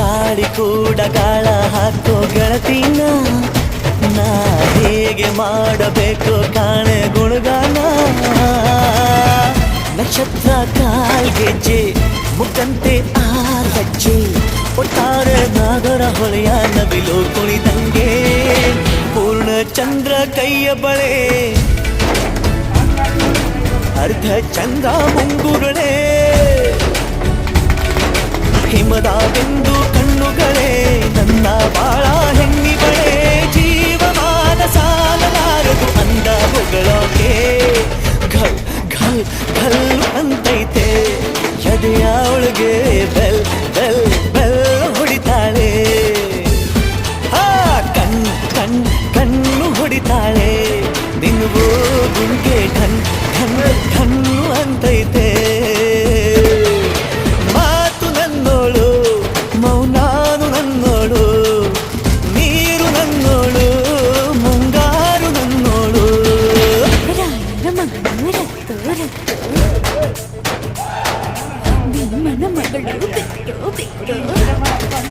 ಗಾಳಿ ಕೂಡ ಗಾಳ ಹಾಕೋ ಗೆಳತಿನ ನಾ ಹೇಗೆ ಮಾಡಬೇಕು ಕಾಣೆ ಗುಣಗಾನ ನಕ್ಷತ್ರ ಕಾಲ್ಗೆಜ್ಜೆ ಮುಖಂತೆ ಆರಜ್ಜೆ ಒಟ್ಟಾರೆ ನಾಗರ ಹೊಳೆಯ ನವಿಲು ಕುಣಿದಂಗೆ ಪೂರ್ಣ ಚಂದ್ರ ಕೈಯ ಬಳೆ ಅರ್ಧ ಚಂದ್ರ ಮುಂಗುರುಳೆ ಹಿಮದ ಬಿಂದು ಕಣ್ಣುಗಳೇ ನನ್ನ ಬಾಳ ಹೆಣ್ಣಿ ಬಳೆ ಜೀವಮಾನ ಸಾಲಲಾರದು ಅಂದ ಹೊಗಳೋಕೆ ಘಲ್ ಘಲ್ ಘಲ್ ಅಂತೈತೆ ಎದೆಯ ಒಳಗೆ ಬೆಲ್ ಬೆಲ್ ಬೆಲ್ ಹೊಡಿತಾಳೆ ಕಣ್ ಕಣ್ ಕಣ್ಣು ಹೊಡಿತಾಳೆ ನಿನ್ಗೂ ಗುಂಗೆ ಘನ್ ಘನ್ ಘನ್ನು ಅಂತೈತೆ ಮಾತು ನನ್ನೋಳು ಮೌನಾನು ನನ್ನೋಳು ನೀರು ನನ್ನೋಳು ಮುಂಗಾರು ನನ್ನೋಳು ರಾಯನ ಮಗನು ರತ್ತು ರತ್ತು ಭೀಮನ ಮಗಳು ಬಿಟ್ಟು ಬಿಟ್ಟು